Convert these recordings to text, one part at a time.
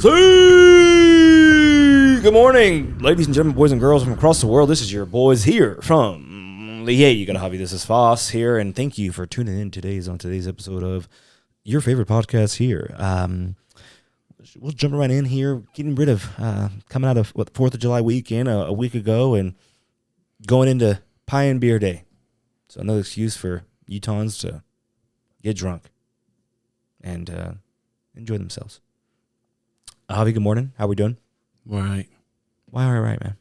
Good morning, ladies and gentlemen, boys and girls from across the world. This is your boys here from you got a hobby. This is Foss here, and thank you for tuning in on today's episode of your favorite podcast here. We'll jump right in here, getting rid of coming out of 4th of July weekend a week ago and going into Pie and Beer Day. So another excuse for Utahns to get drunk and enjoy themselves. Javi, good morning. How we doing? All right. Why all right, man?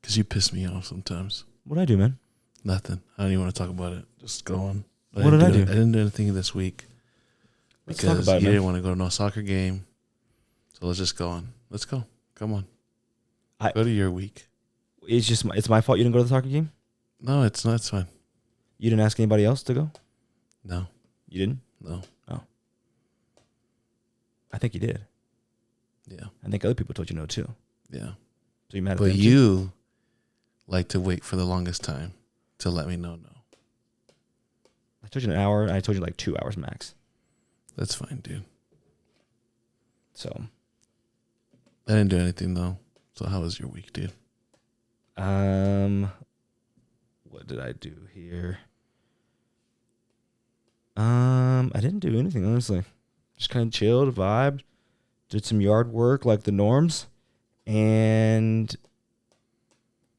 Because you piss me off sometimes. What'd I do, man? Nothing. I don't even want to talk about it. Just go on. What did I do? I didn't do anything this week. Let's talk because about it, you man. didn't want to go to no soccer game. So let's just go on. Let's go. Come on. Go to your week. It's my fault you didn't go to the soccer game? No, it's not. It's fine. You didn't ask anybody else to go? No. You didn't? No. Oh. I think you did. Yeah. I think other people told you no, too. Yeah. So you mad at But them, too? you like to wait for the longest time to let me know no. I told you an hour, and I told you like 2 hours max. That's fine, dude. So. I didn't do anything, though. So how was your week, dude? What did I do here? I didn't do anything, honestly. Just kind of chilled, vibed, did some yard work like the norms, and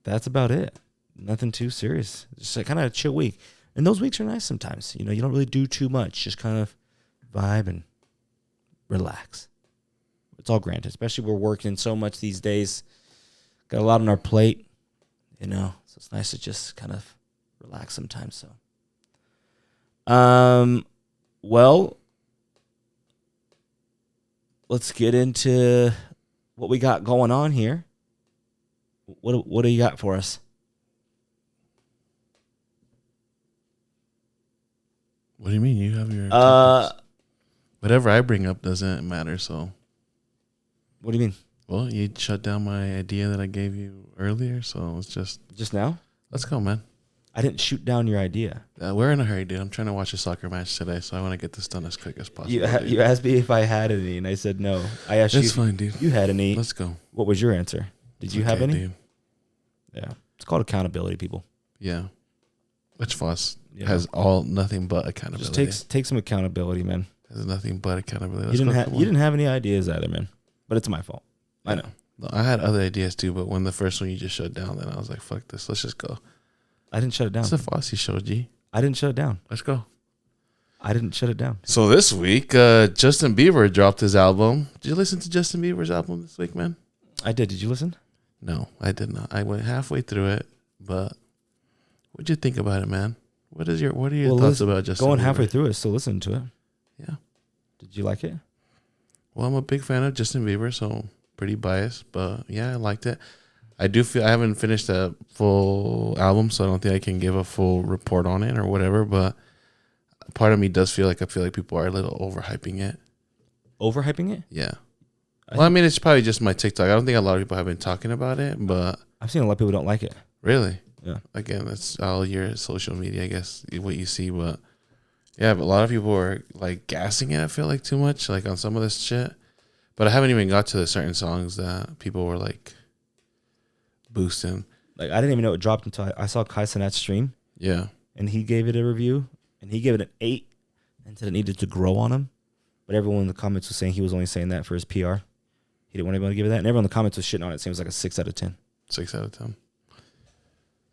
that's about it. Nothing too serious. Just kind of a chill week. And those weeks are nice sometimes. You know, you don't really do too much. Just kind of vibe and relax. It's all granted, especially we're working so much these days. Got a lot on our plate, you know, so it's nice to just kind of relax sometimes. So, well, let's get into what we got going on here. What do you got for us? What do you mean? You have your topics. Whatever I bring up doesn't matter, so. What do you mean? Well, you shut down my idea that I gave you earlier, so it's just now? Let's go, man. I didn't shoot down your idea. We're in a hurry, dude. I'm trying to watch a soccer match today, so I want to get this done as quick as possible. You asked me if I had any, and I said no. I asked you. That's fine, dude. You had any. Let's go. What was your answer? Did you have any? Dude. Yeah, it's called accountability, people. Yeah, which Foss has nothing but accountability. Just take some accountability, man. Has nothing but accountability. You didn't have any ideas either, man. But it's my fault. I know. No, I had other ideas too, but when the first one you just shut down, then I was like, "Fuck this, let's just go." I didn't shut it down. It's a Fossie show, G. I didn't shut it down. Let's go. I didn't shut it down. So this week, Justin Bieber dropped his album. Did you listen to Justin Bieber's album this week, man? I did. Did you listen? No, I did not. I went halfway through it, but what'd you think about it, man? What are your thoughts about Justin Bieber? Going halfway through it, still listening to it. Yeah. Did you like it? Well, I'm a big fan of Justin Bieber, so pretty biased, but yeah, I liked it. I do feel I haven't finished a full album, so I don't think I can give a full report on it or whatever, but part of me does feel like people are a little overhyping it. Overhyping it? Yeah. Well, I mean, it's probably just my TikTok. I don't think a lot of people have been talking about it, but I've seen a lot of people don't like it. Really? Yeah. Again, that's all your social media, I guess, what you see, but yeah, but a lot of people are like gassing it, I feel like, too much, like on some of this shit. But I haven't even got to the certain songs that people were like boosting. Like, I didn't even know it dropped until I saw Kai Cenat's stream. Yeah. And he gave it a review, and he gave it an 8 and said it needed to grow on him. But everyone in the comments was saying he was only saying that for his PR. He didn't want anyone to give it that. And everyone in the comments was shitting on it, saying it was like a 6 out of 10. 6 out of 10.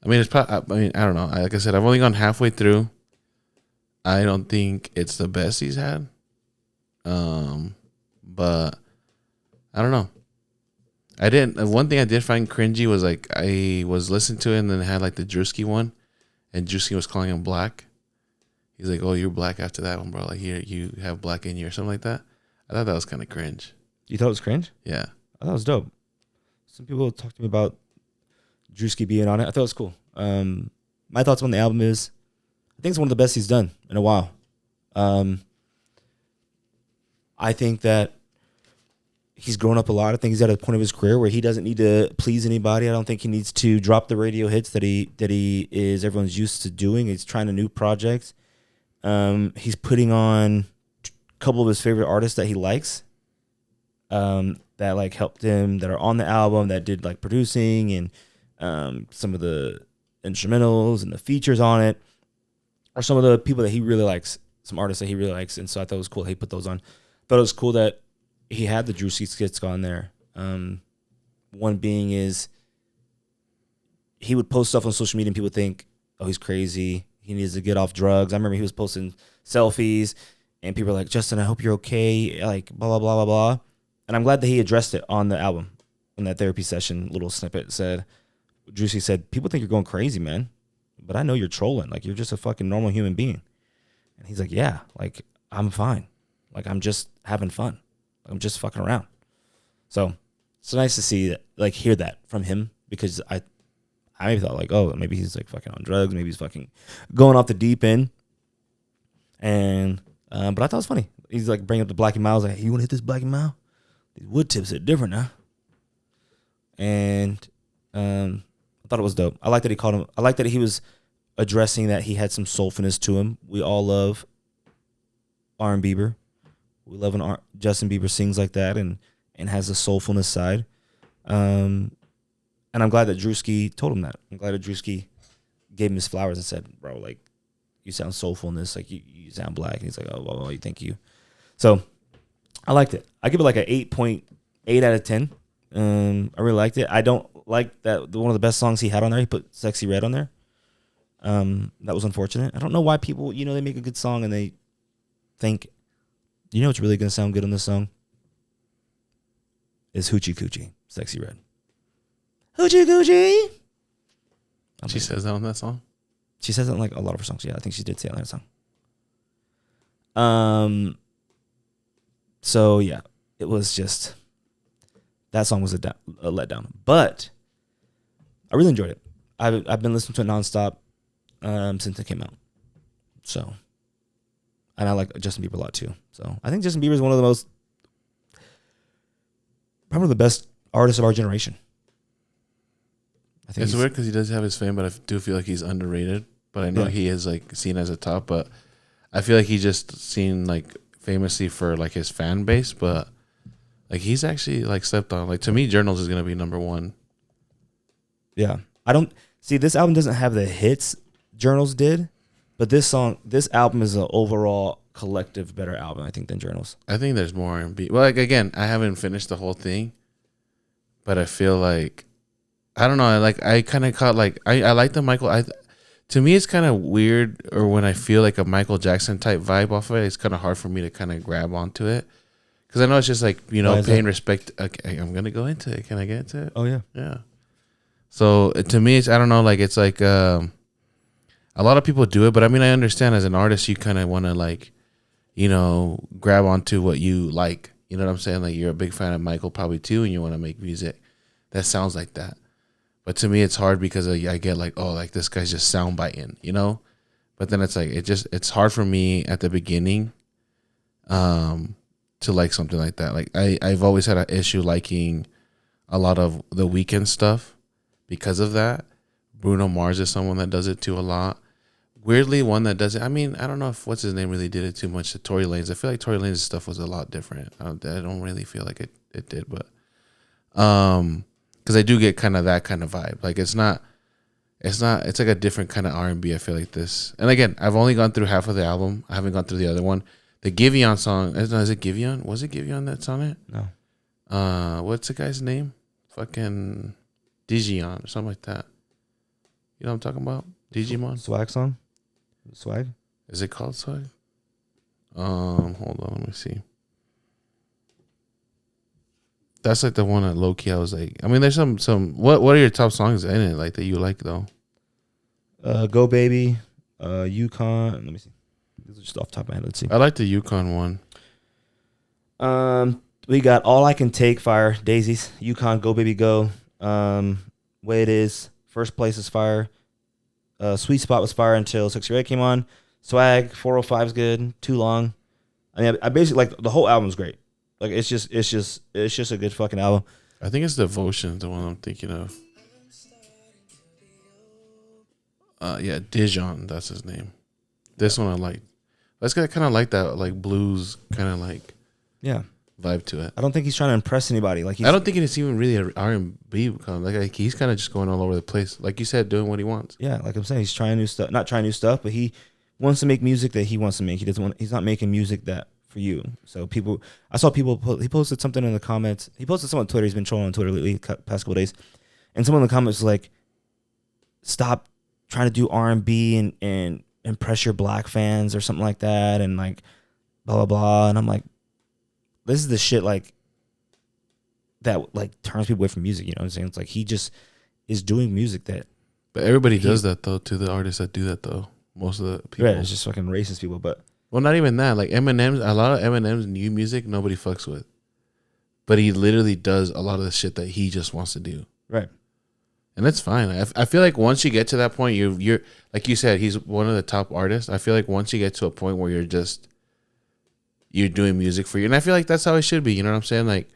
I mean, it's probably, I don't know. Like I said, I've only gone halfway through. I don't think it's the best he's had. But I don't know. One thing I did find cringy was like I was listening to it and then it had like the Drewski one, and Drewski was calling him black. He's like, "Oh, you're black after that one, bro. Like you have black in you or something like that." I thought that was kind of cringe. You thought it was cringe? Yeah. I thought it was dope. Some people talked to me about Drewski being on it. I thought it was cool. My thoughts on the album is, I think it's one of the best he's done in a while. I think that he's grown up a lot. I think he's at a point of his career where he doesn't need to please anybody. I don't think he needs to drop the radio hits that he is everyone's used to doing. He's trying a new project. He's putting on a couple of his favorite artists that he likes. that like helped him that are on the album that did like producing and some of the instrumentals and the features on it, or some of the people that he really likes, some artists that he really likes. And so I thought it was cool that he put those on. Thought it was cool that he had the Juicy skits on there. One being is he would post stuff on social media and people think, oh, he's crazy. He needs to get off drugs. I remember he was posting selfies and people were like, Justin, I hope you're okay. Like, blah, blah, blah, blah, blah. And I'm glad that he addressed it on the album. In that therapy session, little snippet said, Juicy said, people think you're going crazy, man. But I know you're trolling. Like, you're just a fucking normal human being. And he's like, yeah, like, I'm fine. Like, I'm just having fun. I'm just fucking around. So it's nice to see that, like, hear that from him, because I maybe thought like, oh, maybe he's like fucking on drugs, maybe he's fucking going off the deep end. And but I thought it was funny. He's like bringing up the Blackie Miles, like, hey, you want to hit this Blackie Mile? These wood tips are different now. And I thought it was dope. I like that he called him. I like that he was addressing that he had some soulfulness to him. We all love R&B Bieber. We love when Justin Bieber sings like that and has a soulfulness side. And I'm glad that Drewski told him that. I'm glad that Drewski gave him his flowers and said, bro, like, you sound soulful in this. Like, you sound black. And he's like, oh, well, thank you. So I liked it. I give it like an 8.8 out of 10. I really liked it. I don't like that one of the best songs he had on there, he put Sexy Red on there. That was unfortunate. I don't know why people, they make a good song and they think, what's really going to sound good on this song? Is Hoochie Coochie, Sexy Red. Hoochie Coochie. She says that on that song? She says it in like a lot of her songs. Yeah, I think she did say it on that song. So yeah, it was just, that song was a letdown. But I really enjoyed it. I've been listening to it nonstop since it came out. So, and I like Justin Bieber a lot too. So I think Justin Bieber is probably the best artist of our generation. I think it's weird because he does have his fame, but I do feel like he's underrated. But I know he is like seen as a top, but I feel like he's just seen like famously for like his fan base, but like he's actually like slept on. Like to me, Journals is gonna be number one. Yeah, I don't see this album doesn't have the hits Journals did, but this album is an overall collective better album, I think, than Journals. I think there's more R&B. Well, like again, I haven't finished the whole thing, but I feel like I don't know. I kind of caught like I like the Michael. To me, it's kind of weird, or when I feel like a Michael Jackson type vibe off of it, it's kind of hard for me to kind of grab onto it, because I know it's just like paying respect. Okay, I'm gonna go into it. Can I get into it? Oh yeah, yeah. So to me, it's I don't know. Like it's like a lot of people do it, but I mean I understand as an artist, you kind of want to like grab onto what you like. You know what I'm saying? Like you're a big fan of Michael probably too, and you want to make music that sounds like that. But to me, it's hard because I get like, oh, like this guy's just soundbiting, But then it's like it's hard for me at the beginning, to like something like that. Like I've always had an issue liking a lot of the Weeknd stuff because of that. Bruno Mars is someone that does it too a lot. Weirdly, one that does it. I mean, I don't know if what's his name really did it too much to Tory Lanez. I feel like Tory Lanez stuff was a lot different. I don't really feel like it did, but because I do get kind of that kind of vibe. Like it's like a different kind of R&B. I feel like this. And again, I've only gone through half of the album. I haven't gone through the other one. The Giveon song, is it Giveon? Was it Giveon that's on it? No. What's the guy's name? Fucking Digion or something like that. You know what I'm talking about? Digimon? Swag song? Swag? Is it called Swag? Hold on, let me see. That's like the one that low key I was like, I mean, there's some what are your top songs in it like that you like though? Go Baby, Yukon. Let me see. These are just off the top of my head. Let's see. I like the Yukon one. We got All I Can Take, Fire, Daisies, Yukon, Go Baby Go. Way It Is, First Place is fire. Sweet Spot was fire until 6 Red came on. Swag, 405 is good. Too Long. I mean, I basically like the whole album's great. Like it's just a good fucking album. I think it's Devotion, the one I'm thinking of. Yeah, Dijon, that's his name. This one I like. That's kind of like that, like blues, kind of like vibe to it. I don't think he's trying to impress anybody. Like I don't think it's even really an R&B. Like he's kind of just going all over the place. Like you said, doing what he wants. Yeah, like I'm saying, he's trying new stuff. Not trying new stuff, but he wants to make music that he wants to make. He doesn't want. He's not making music that for you. So people, I saw people. He posted something in the comments. He posted something on Twitter. He's been trolling on Twitter lately, past couple days, and someone in the comments was like, "Stop trying to do R&B and impress your black fans or something like that," and like blah blah blah. And I'm like, this is the shit like that like turns people away from music. You know what I'm saying? It's like he just is doing music that. But everybody does that though. To the artists that do that though, most of the people. Right, it's just fucking racist people. But well, not even that. Like Eminem's, a lot of Eminem's new music nobody fucks with, but he literally does a lot of the shit that he just wants to do. Right. And that's fine. I feel like once you get to that point, you're like you said, he's one of the top artists. I feel like once you get to a point where you're doing music for you, and I feel like that's how it should be. You know what I'm saying? Like,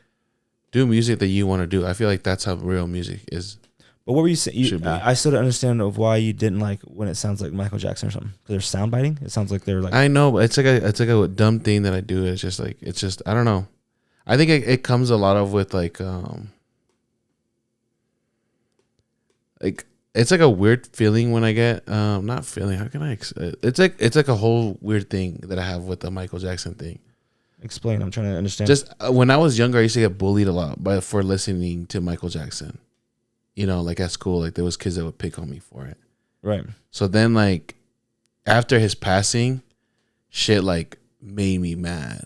do music that you want to do. I feel like that's how real music is. But what were you saying? I still don't understand of why you didn't like when it sounds like Michael Jackson or something. Because they're sound biting. It sounds like they're like. I know, but it's like a dumb thing that I do. It's just I don't know. I think it comes a lot of with like it's like a weird feeling when I get not feeling. How can I? It's like a whole weird thing that I have with the Michael Jackson thing. Explain. I'm trying to understand. Just when I was younger, I used to get bullied a lot for listening to Michael Jackson. You know, like at school, like there was kids that would pick on me for it. Right. So then, like after his passing, shit like made me mad.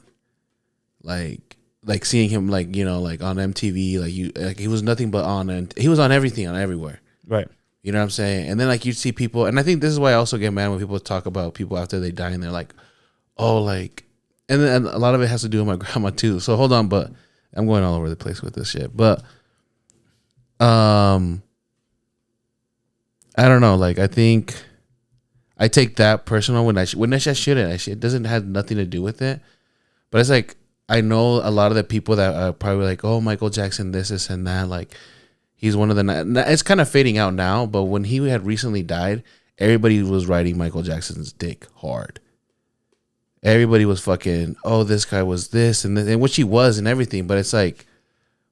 Like seeing him like like on MTV, like he was nothing but on, and he was on everything, on everywhere. Right. You know what I'm saying? And then like you'd see people, and I think this is why I also get mad when people talk about people after they die and they're like, oh, like, and then a lot of it has to do with my grandma too. So hold on, but I'm going all over the place with this shit. But I don't know. Like I think I take that personal when I shouldn't. It doesn't have nothing to do with it. But it's like I know a lot of the people that are probably like, oh, Michael Jackson, this and that, like. He's one of the. It's kind of fading out now, but when he had recently died, everybody was riding Michael Jackson's dick hard. Everybody was fucking. Oh, this guy was this and this, and which he was and everything. But it's like,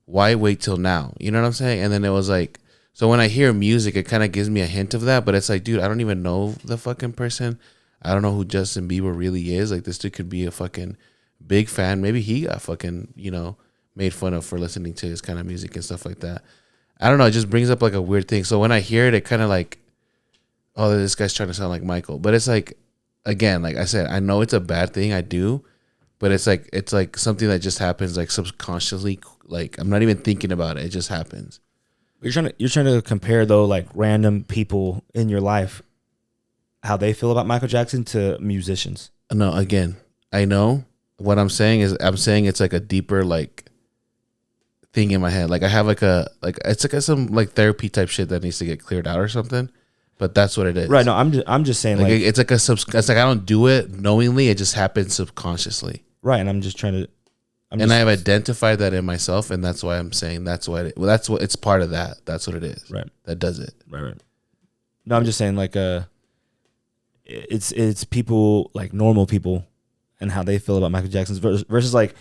why wait till now? You know what I'm saying? And then it was like, so when I hear music, it kind of gives me a hint of that. But it's like, dude, I don't even know the fucking person. I don't know who Justin Bieber really is. Like this dude could be a fucking big fan. Maybe he got fucking made fun of for listening to his kind of music and stuff like that. I don't know. It just brings up like a weird thing. So when I hear it kind of like, oh, this guy's trying to sound like Michael. But it's like, again, like I said, I know it's a bad thing. I do. But it's like something that just happens like subconsciously. Like I'm not even thinking about it. It just happens. You're trying to compare though, like random people in your life, how they feel about Michael Jackson to musicians. No, again, I know what I'm saying it's like a deeper like thing in my head. Like I have it's like some like therapy type shit that needs to get cleared out or something. But that's what it is. Right. No, I'm just saying like it's like it's like I don't do it knowingly. It just happens subconsciously. Right. And I'm just trying to. I have identified that in myself, and that's why I'm saying that's what it's part of that. That's what it is. Right. That does it. Right. No, I'm just saying like it's people like normal people and how they feel about Michael Jackson versus like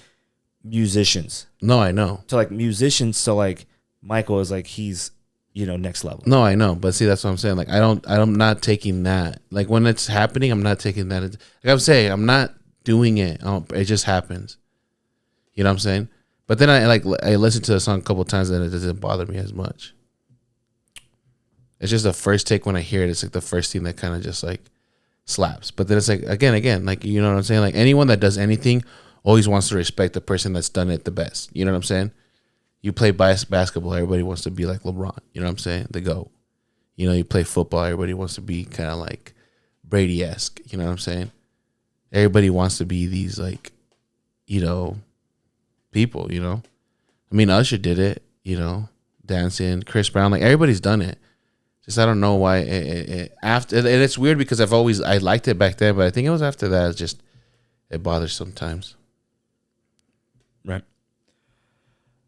musicians. No, I know. So like musicians, so like Michael is like he's next level. No, I know, but see that's what I'm saying. Like I'm not taking that. Like when it's happening, I'm not taking that. Like I'm saying, I'm not doing it. It just happens. You know what I'm saying? But then I listened to the song a couple of times and it doesn't bother me as much. It's just the first take when I hear it. It's like the first thing that kind of just like slaps. But then it's like again, like you know what I'm saying? Like anyone that does anything always wants to respect the person that's done it the best. You know what I'm saying? You play basketball, everybody wants to be like LeBron. You know what I'm saying? The GOAT. You play football, everybody wants to be kind of like Brady-esque. You know what I'm saying? Everybody wants to be these like, people, I mean, Usher did it, dancing, Chris Brown, like everybody's done it. Just I don't know why after, and it's weird because I liked it back then, but I think it was after that it bothers sometimes. Right.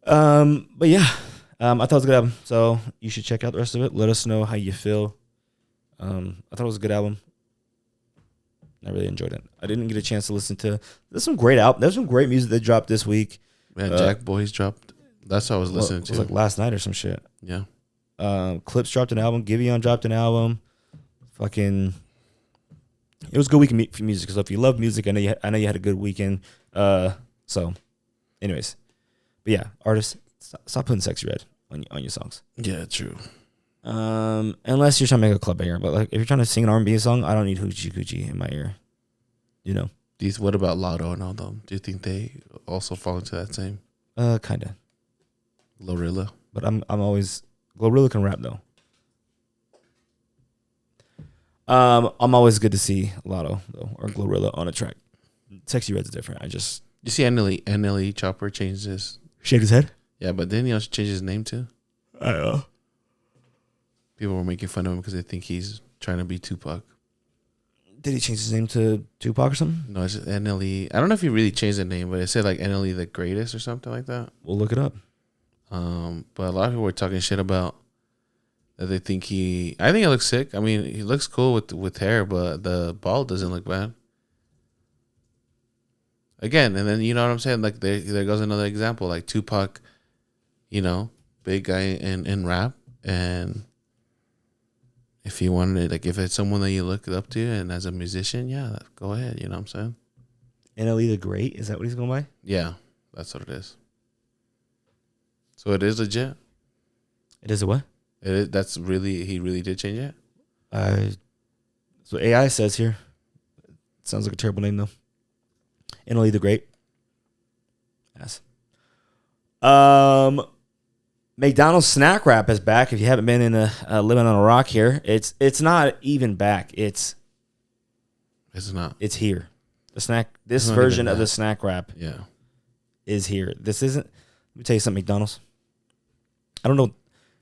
But yeah, I thought it was a good album, so you should check out the rest of it. Let us know how you feel. I thought it was a good album. I really enjoyed it. I didn't get a chance to listen to. There's some great music that dropped this week. Yeah, Jack Boys dropped. That's what I was listening to. It was like last night or some shit. Yeah. Clips dropped an album. Giveon dropped an album. Fucking, it was a good weekend for music. So if you love music, I know you had a good weekend. So, anyways, but yeah, artists, stop putting Sexy Red on your songs. Yeah, true. Unless you're trying to make a club banger, but like if you're trying to sing an R&B song, I don't need Hoochie Coochie in my ear. You know. What about Lotto and all them? Do you think they also fall into that same? Kinda. Glorilla. But I'm always Glorilla can rap though. I'm always good to see Lotto though or Glorilla on a track. Sexy Red's different. You see NLE Chopper changed his shake his head. Yeah, but didn't he also change his name too? I know. People were making fun of him because they think he's trying to be Tupac. Did he change his name to Tupac or something? No, it's just NLE. I don't know if he really changed the name, but it said like NLE the Greatest or something like that. We'll look it up. But a lot of people were talking shit about that they think I think it looks sick. I mean, he looks cool with hair, but the bald doesn't look bad. Again, and then you know what I'm saying? Like there goes another example. Like Tupac, you know, big guy in rap, and if you wanted it, like if it's someone that you look up to and as a musician, yeah, go ahead. You know what I'm saying? NLE the Great, is that what he's going by? Yeah, that's what it is. So it is legit. It is a what? It is. That's really he really did change it. So AI says here. Sounds like a terrible name though. NLE the Great. Yes. McDonald's snack wrap is back. If you haven't been in living on a rock here, it's not even back. It's not. It's here. This version of the snack wrap is here. This isn't. Let me tell you something, McDonald's. I don't know.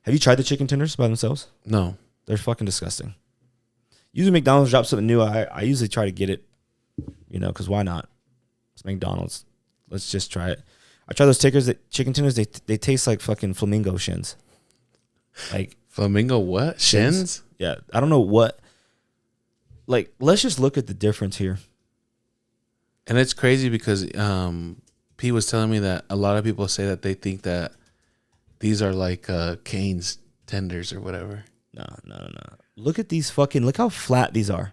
Have you tried the chicken tenders by themselves? No. They're fucking disgusting. Usually McDonald's drops something new. I usually try to get it, you know, because why not? It's McDonald's. Let's just try it. I try those chicken tenders. They taste like fucking flamingo shins. Like flamingo what? Shins? Yeah. I don't know what. Like, let's just look at the difference here. And it's crazy because P was telling me that a lot of people say that they think that these are like Cane's tenders or whatever. No. Look at these look how flat these are.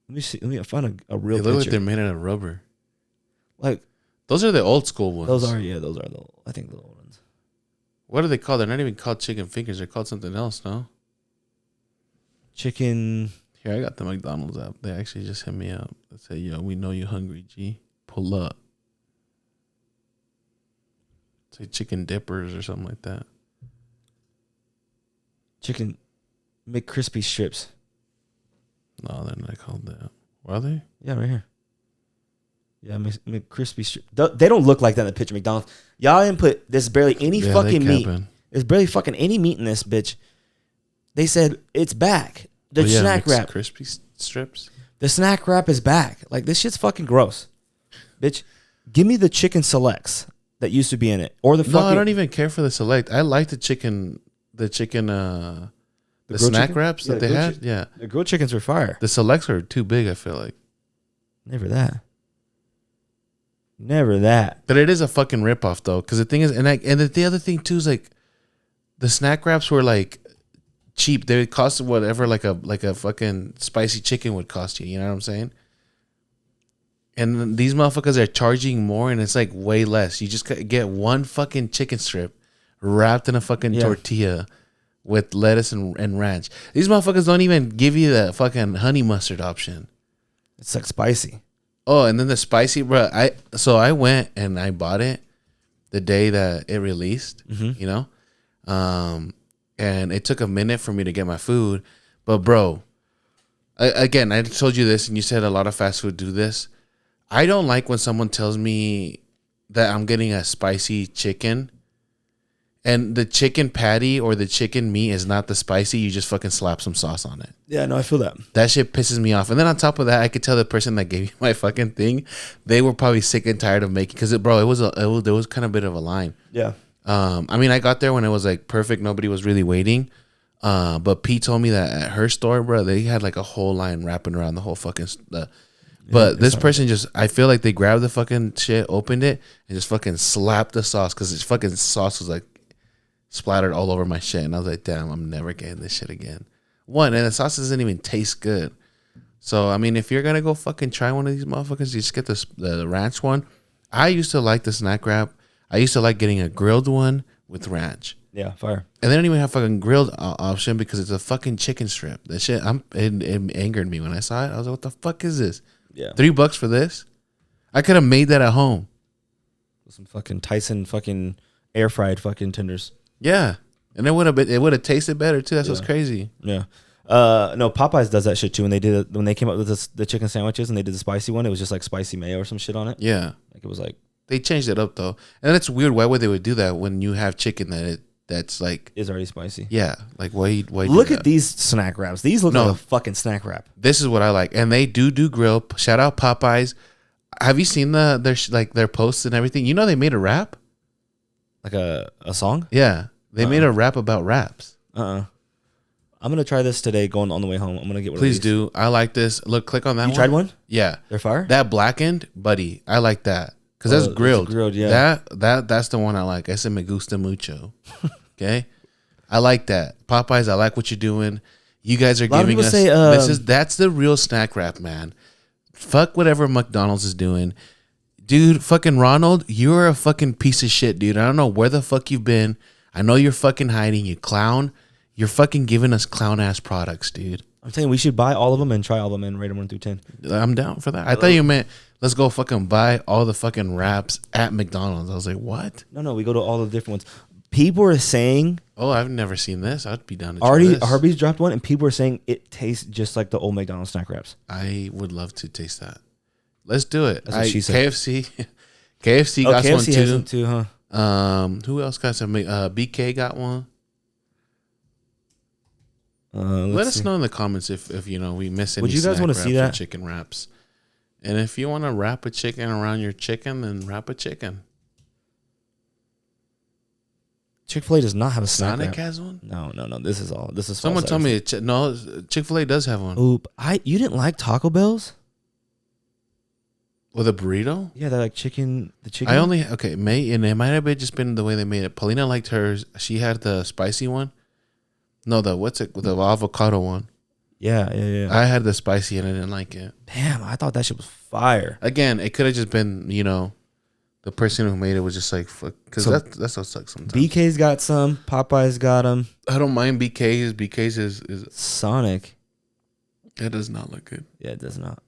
Let me see. Let me find a real picture. They look like they're made out of rubber. Like those are the old school ones. Those are I think the old ones. What are they called? They're not even called chicken fingers. They're called something else, no? Chicken. Here, I got the McDonald's app. They actually just hit me up. They say, yo, we know you hungry, G. Pull up. Say chicken dippers or something like that. Chicken McCrispy strips. No, they're not called that. Are they? Yeah, right here. Yeah, McCrispy strips. They don't look like that in the picture, McDonald's. Y'all didn't put, there's barely any fucking meat. There's barely fucking any meat in this, bitch. They said it's back. The snack wrap. Crispy strips? The snack wrap is back. Like, this shit's fucking gross. Bitch, give me the chicken selects that used to be in it. Or the fucking... No, I don't even care for the select. I like the chicken the snack wraps that they had. Yeah. The grilled chickens were fire. The selects are too big, I feel like. Never that. But it is a fucking ripoff, though. Because the thing is, and the other thing, too, is like, the snack wraps were like cheap. They would cost whatever like a fucking spicy chicken would cost you. You know what I'm saying? And these motherfuckers are charging more, and it's like way less. You just get one fucking chicken strip wrapped in a fucking tortilla with lettuce and ranch. These motherfuckers don't even give you the fucking honey mustard option. It's like spicy. Oh, and then the spicy, bro. I went and I bought it the day that it released. You know. And it took a minute for me to get my food. But, bro, I told you this, and you said a lot of fast food do this. I don't like when someone tells me that I'm getting a spicy chicken, and the chicken patty or the chicken meat is not the spicy. You just fucking slap some sauce on it. Yeah, no, I feel that. That shit pisses me off. And then on top of that, I could tell the person that gave me my fucking thing, they were probably sick and tired of making, because, there was kind of a bit of a line. Yeah. I mean, I got there when it was like perfect. Nobody was really waiting. But Pete told me that at her store, bro, they had like a whole line wrapping around the whole fucking But this person just, I feel like they grabbed the fucking shit, opened it, and just fucking slapped the sauce because the fucking sauce was like splattered all over my shit. And I was like, damn, I'm never getting this shit again. And the sauce doesn't even taste good. So, I mean, if you're going to go fucking try one of these motherfuckers, you just get the ranch one. I used to like the snack wrap. I used to like getting a grilled one with ranch. Yeah, fire. And they don't even have fucking grilled option because it's a fucking chicken strip. That shit, it angered me when I saw it. I was like, what the fuck is this? Yeah. $3 for this? I could have made that at home. Some fucking Tyson fucking air fried fucking tenders. Yeah. And it would have tasted better too. That's what's crazy. Yeah. No, Popeyes does that shit too. When they did when they came up with the chicken sandwiches and they did the spicy one, it was just like spicy mayo or some shit on it. Yeah. Like it was like they changed it up though. And it's weird why would they would do that when you have chicken that's like is already spicy. Yeah. Like why look at these snack wraps. These look like a fucking snack wrap. This is what I like. And they do grill. Shout out Popeyes. Have you seen their posts and everything? You know they made a rap? Like a song? Yeah. They made a rap about raps. I'm gonna try this today going on the way home. I'm gonna get one. Please of these. do. I like this. Look, click on that one. You tried one? Yeah. They're fire? That blackened, buddy. I like that. Because that's grilled. Grilled, yeah. That's the one I like. Ese me gusta mucho. Okay? I like that. Popeyes, I like what you're doing. You guys are giving us that's the real snack wrap, man. Fuck whatever McDonald's is doing. Dude, fucking Ronald, you're a fucking piece of shit, dude. I don't know where the fuck you've been. I know you're fucking hiding, you clown. You're fucking giving us clown ass products, dude. I'm saying we should buy all of them and try all of them and rate them 1 through 10. I'm down for that. I thought you meant let's go fucking buy all the fucking wraps at McDonald's. I was like, what? No, we go to all the different ones. People are saying, oh, I've never seen this. I'd be down to try this. Arby's dropped one, and people are saying it tastes just like the old McDonald's snack wraps. I would love to taste that. Let's do it. That's what she said. KFC got KFC one too. has one too, huh? Who else got some? BK got one. Let us know in the comments if you know we miss any. Would you guys want to see that chicken wraps? And if you want to wrap a chicken around your chicken, then wrap a chicken. Chick-fil-A does not have a snack Sonic wrap. has one. No. This is all. This is someone told me. No, Chick-fil-A does have one. Oop! You didn't like Taco Bell's with a burrito? Yeah, they're like chicken. The chicken. And it might have just been the way they made it. Paulina liked hers. She had the spicy one. No, the avocado one. Yeah. I had the spicy and I didn't like it. Damn, I thought that shit was fire. Again, it could have just been, the person who made it was just like, fuck. Because that's what sucks sometimes. BK's got some. Popeyes got them. I don't mind BK's. BK's is Sonic. It does not look good. Yeah, it does not.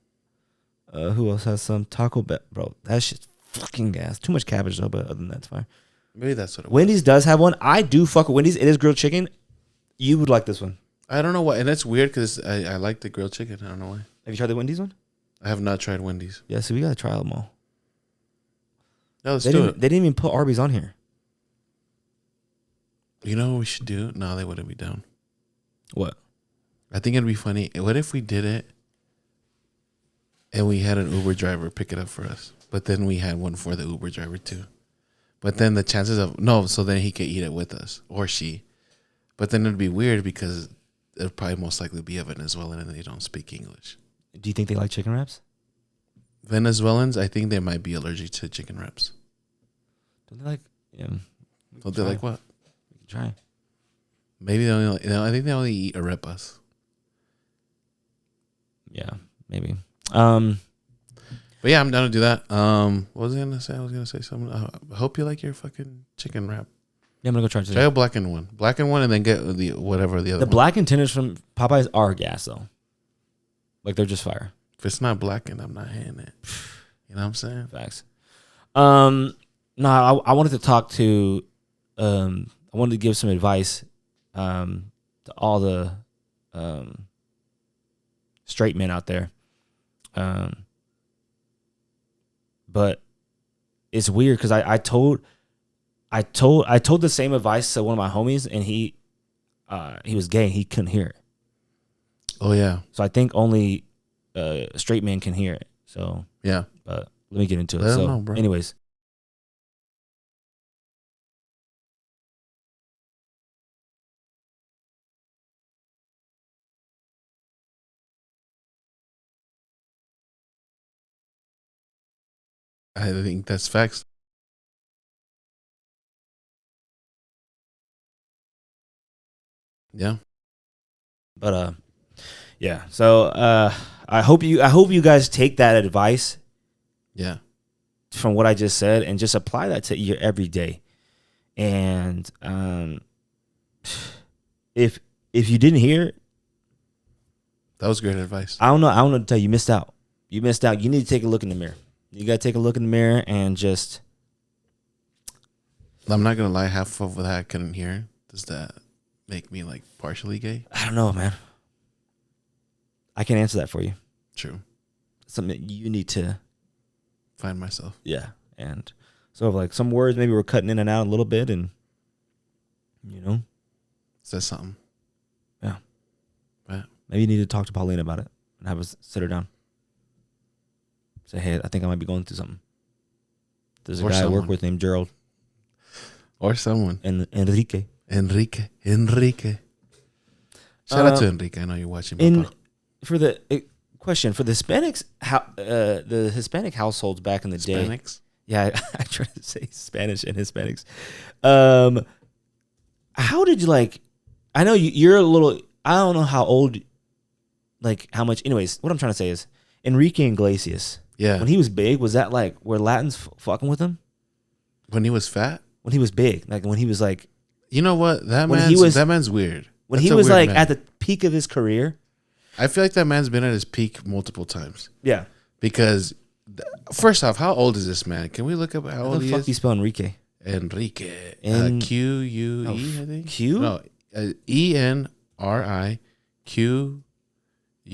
Who else has some? Taco Bell. Bro, that shit's fucking gas. Too much cabbage though, but other than that, it's fine. Maybe that's what it was. Wendy's does have one. I do fuck with Wendy's. It is grilled chicken. You would like this one. I don't know why. And that's weird because I like the grilled chicken. I don't know why. Have you tried the Wendy's one? I have not tried Wendy's. Yeah, so we got to try them all. No, let's do it. They didn't even put Arby's on here. You know what we should do? No, they wouldn't be down. What? I think it'd be funny. What if we did it and we had an Uber driver pick it up for us, but then we had one for the Uber driver too? But then the chances of so then he could eat it with us or she. But then it'd be weird because it'd probably most likely be a Venezuelan and they don't speak English. Do you think they like chicken wraps? Venezuelans, I think they might be allergic to chicken wraps. Don't they like? Yeah. Don't they like what? We can try. Maybe they only. I think they only eat arepas. Yeah, maybe. But yeah, I'm down to do that. What was I gonna say? I was gonna say something. I hope you like your fucking chicken wrap. Yeah, I'm gonna go try it today. Try a blackened one, and then get the whatever the other. The one. blackened tenders from Popeyes are gas though. Like they're just fire. If it's not blackened, I'm not hitting it. You know what I'm saying? Facts. No, I wanted to talk to. I wanted to give some advice, to all the, straight men out there. But it's weird because I told the same advice to one of my homies and he was gay. He couldn't hear it. Oh yeah. So I think only straight men can hear it. So yeah. But let me get into it. Let so, know, bro. anyways. I think that's facts. Yeah. But yeah. So I hope you guys take that advice Yeah. from what I just said and just apply that to your everyday. And if you didn't hear it, That was great advice. I don't know what to tell you. You missed out. You missed out. You need to take a look in the mirror. You got to take a look in the mirror and just. I'm not gonna lie, half of that I couldn't hear. Does that make me like partially gay? I don't know, man. I can't answer that for you. True. Something you need to Find myself. Yeah. And so like some words maybe we're cutting in and out a little bit and Says something. Yeah. Right. Maybe you need to talk to Paulina about it and have us sit her down. Say, hey, I think I might be going through something. There's a guy I work with named Gerald. Or someone. And Enrique. Shout out to Enrique. I know you're watching. Papa. For the question, for the Hispanics, the Hispanic households back in the day. Hispanics? Yeah, I try to say Spanish and Hispanics. How did you I know you're a little, I don't know how old, how much. Anyways, what I'm trying to say is Enrique Iglesias. Yeah. When he was big, was that were Latins fucking with him? When he was fat? When he was big. When he was You know what? That man's weird. When he was at the peak of his career. I feel like that man's been at his peak multiple times. Yeah. Because, first off, how old is this man? Can we look up how old he is? How the fuck do you spell Enrique? Enrique. Q-U-E, I think. Q? No, E-N-R-I-Q-U-E.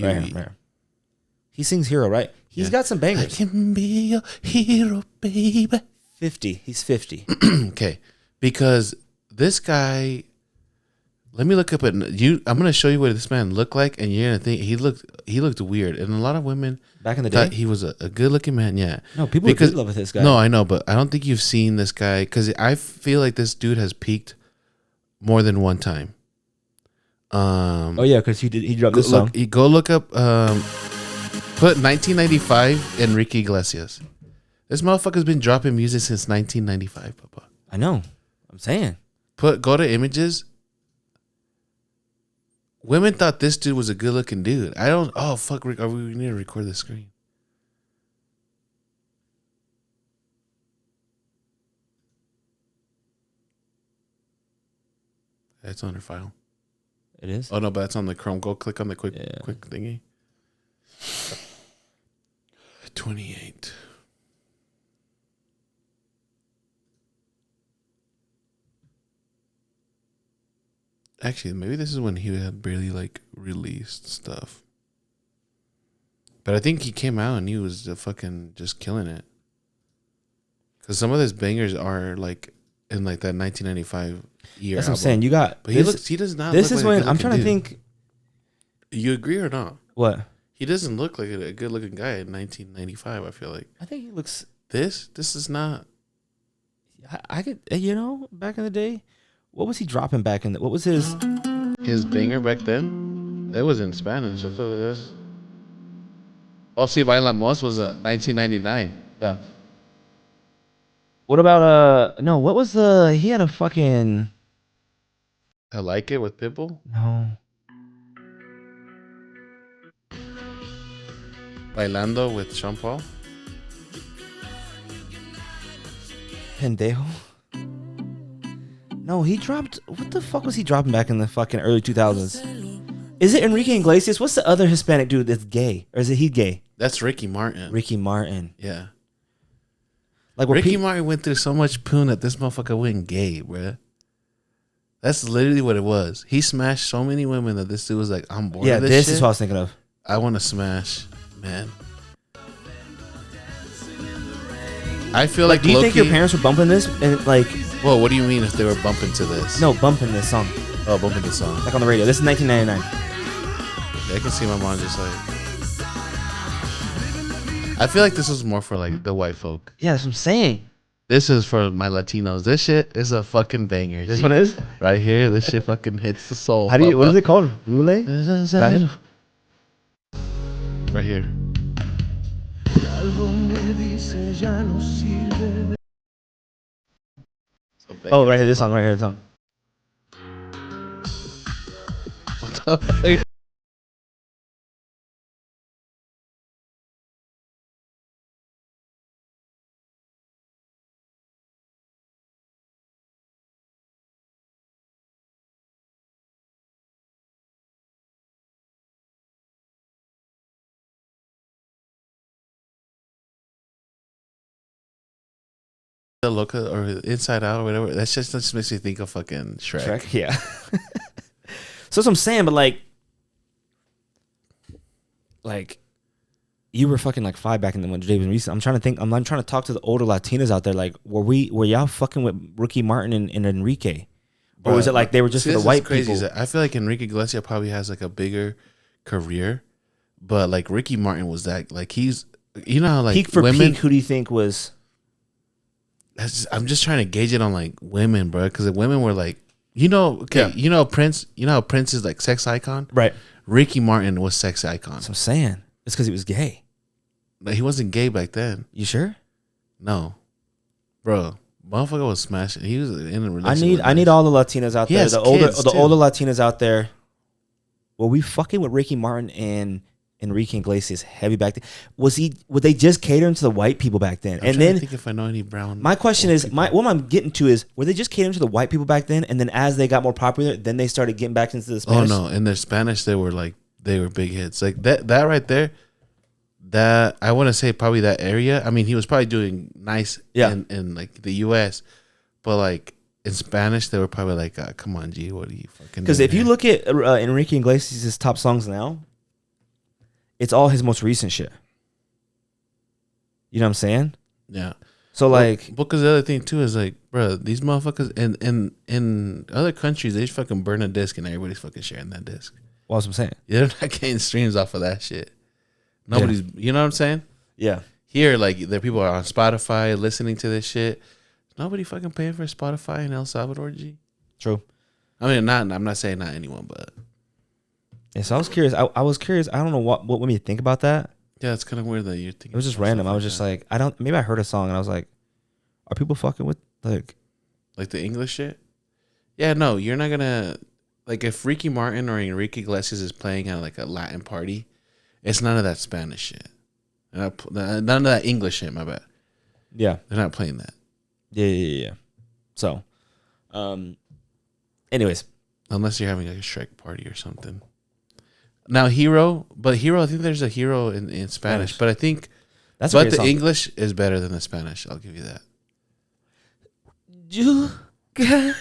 Right. He sings Hero, right? He's got some bangers. I can be your hero, baby. 50. He's 50. Okay. Because this guy, let me look up I'm gonna show you what this man looked like, and you're gonna think he looked weird. And a lot of women back in the thought day he was a good looking man. Yeah. No, people are in love with this guy. No, I know, but I don't think you've seen this guy, because I feel like this dude has peaked more than one time. Oh yeah, because he dropped this song. Go look up. Put 1995 Enrique Iglesias. This motherfucker's been dropping music since 1995, Papa. I know. I'm saying. Go to images. Women thought this dude was a good looking dude. Oh fuck, we need to record the screen. It's on her file. It is? Oh no, but that's on the Chrome. Go click on the quick thingy. 28. Actually, maybe this is when he had barely released stuff. But I think he came out and he was fucking just killing it. Because some of his bangers are in that 1995 year. That's what I'm saying. You got. But he does not. This look is like when I'm trying to think. You agree or not? What? He doesn't look like a good looking guy in 1995. I feel like. I think he looks. This is not. I could, back in the day, what was he dropping back in what was his banger back then? That was in Spanish. Oh, Si Bailamos was 1999. Yeah. What about no, what was he had a fucking I Like It with Pitbull? No. Bailando with Sean Paul? Pendejo? No, he dropped. What the fuck was he dropping back in the fucking early 2000s? Is it Enrique Iglesias? What's the other Hispanic dude that's gay? Or is it he gay? That's Ricky Martin. Ricky Martin. Yeah. Ricky Martin went through so much poon that this motherfucker went gay, bruh. That's literally what it was. He smashed so many women that this dude was like, I'm bored of this this shit. Is what I was thinking of. I want to smash, man. I feel like do you think your parents were bumping this? And well, what do you mean if they were bumping to this? No, bumping this song. Oh, bumping the song. On the radio. This is 1999. Yeah, I can see my mom just I feel like this was more for the white folk. Yeah, that's what I'm saying. This is for my Latinos. This shit is a fucking banger. This one is? Right here. This shit fucking hits the soul. What is it called? Roulette? Right here. Oh, right here, this song, right here, this song. The look or Inside Out or whatever. That just makes me think of fucking Shrek. Yeah. So that's what I'm saying, but like you were fucking like 5 back in the when Jay was recent. I'm trying to think. I'm trying to talk to the older Latinos out there. Like, were y'all fucking with Ricky Martin and Enrique, or was it like they were just for the white people? I feel like Enrique Iglesias probably has like a bigger career, but like Ricky Martin was that like he's how like peak for women. Peak, who do you think was? I'm just trying to gauge it on like women, bro, because the women were like, Prince. You know how Prince is like sex icon, Right? Ricky Martin was sex icon. That's what I'm saying. It's because he was gay. Like, he wasn't gay back then. You sure? No, bro. Motherfucker was smashing. He was in a relationship. I need all the Latinos out there. The older Latinos out there. Were we fucking with Ricky Martin and Enrique Iglesias heavy back then? Would they just catering to the white people back then? I'm trying to think if I know any brown. My question is, what I'm getting to is, were they just catering to the white people back then, and then as they got more popular, then they started getting back into the Spanish? Oh no, in their Spanish they were big hits. Like that right there. That I want to say probably that area. I mean, he was probably doing nice in like the U.S., but like in Spanish they were probably like, "Come on, G, what are you fucking?" Because if you look at Enrique Iglesias' top songs now, it's all his most recent shit. You know what I'm saying? Yeah. So like, because the other thing too is like, bro, these motherfuckers in other countries they just fucking burn a disc and everybody's fucking sharing that disc. Well, that's what I'm saying. They're not getting streams off of that shit. Nobody's, you know what I'm saying? Yeah. Here, like, there people are on Spotify listening to this shit. Nobody fucking paying for Spotify in El Salvador, G. True. I mean, I'm not saying not anyone, but yeah. So I was curious. I was curious. I don't know what made me think about that. Yeah, it's kind of weird that you're thinking. It was just random. I was just like, maybe I heard a song and I was like, are people fucking with like the English shit? Yeah, no, you're not gonna like if Ricky Martin or Enrique Iglesias is playing at like a Latin party. It's none of that Spanish shit. None of that English shit, my bad. Yeah. They're not playing that. Yeah. So, anyways. Unless you're having like a Shrek party or something. Now, Hero, I think there's a Hero in Spanish, but I think the English is better than the Spanish. I'll give you that. You got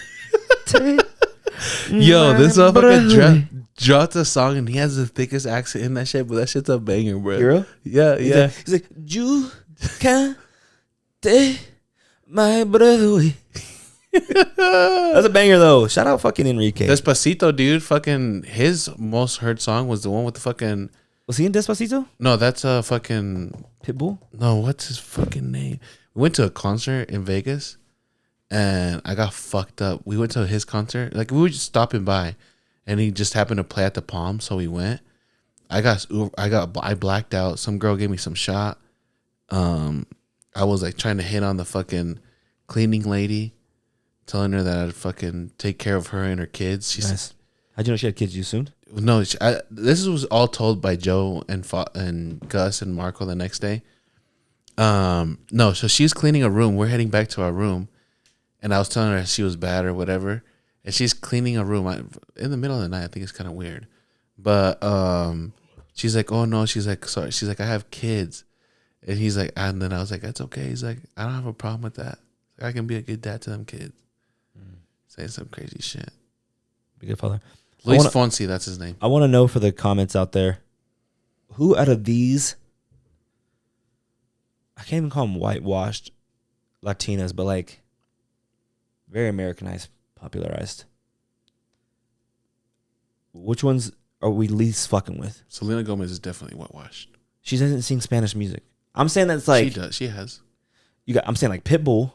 Yo, this motherfucker dropped a song and he has the thickest accent in that shit, but that shit's a banger, bro. Hero? Yeah. He's like, you can't take my breath away. That's a banger though. Shout out fucking Enrique. Despacito, dude. Fucking his most heard song was the one with the fucking. Was he in Despacito? No, that's a fucking Pitbull. No, what's his fucking name? We went to a concert in Vegas. And I got fucked up. We went to his concert. Like, we were just stopping by. And he just happened to play at the Palm. So we went. I blacked out. Some girl gave me some shot. I was like trying to hit on the fucking cleaning lady. Telling her that I'd fucking take care of her and her kids. She nice. Said, how'd you know she had kids you soon? No, this was all told by Joe and Gus and Marco the next day. No, so she's cleaning a room. We're heading back to our room. And I was telling her she was bad or whatever. And she's cleaning a room in the middle of the night. I think it's kind of weird. But she's like, oh, no. She's like, sorry. She's like, I have kids. And he's like, and then I was like, that's okay. He's like, I don't have a problem with that. I can be a good dad to them kids. Saying some crazy shit. Be a good father. Luis Fonsi, that's his name. I want to know for the comments out there, who out of these, I can't even call them whitewashed Latinas, but like, very Americanized, popularized. Which ones are we least fucking with? Selena Gomez is definitely whitewashed. She doesn't sing Spanish music. I'm saying that's like she does. She has. I'm saying like Pitbull.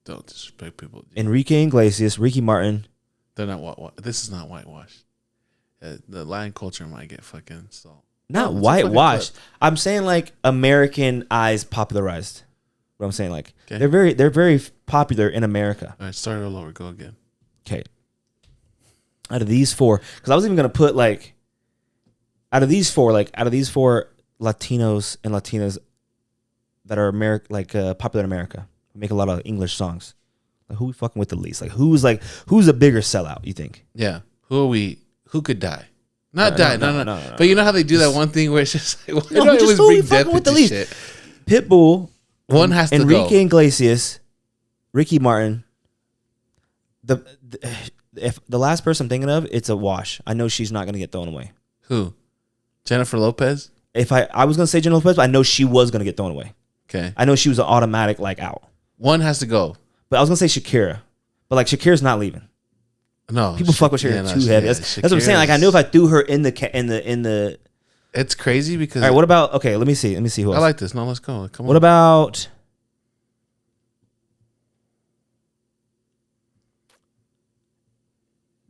Don't disrespect people. Enrique Iglesias, Ricky Martin. They're not whitewashed. This is not whitewashed. The Latin culture might get fucking so. Not it's a fucking whitewashed. clip. I'm saying like Americanized, popularized. What I'm saying, like Okay. they're very popular in America. All right, start all over. Go again. Okay. Out of these four, because I was even gonna put like, out of these four Latinos and Latinas that are popular in America, make a lot of English songs. Like, who we fucking with the least? Like, who's a bigger sellout? You think? Yeah. Who could die? Not die. No. No. But you know how they do that one thing where it's just like, why No, do I just always who we bring death fucking with the into least? shit? Pitbull, One has to Enrique go. Iglesias, Ricky Martin. If the last person I'm thinking of, it's a wash. I know she's not gonna get thrown away. Who? Jennifer Lopez? If I was gonna say Jennifer Lopez, but I know she was gonna get thrown away. Okay. I know she was an automatic like out. One has to go. But I was gonna say Shakira, but like Shakira's not leaving. No. People fuck with Shakira too heavy. That's what I'm saying. Like I know if I threw her in the. It's crazy because. All right. What about? Okay. Let me see who else. I like this. No, let's go. Come on. What about?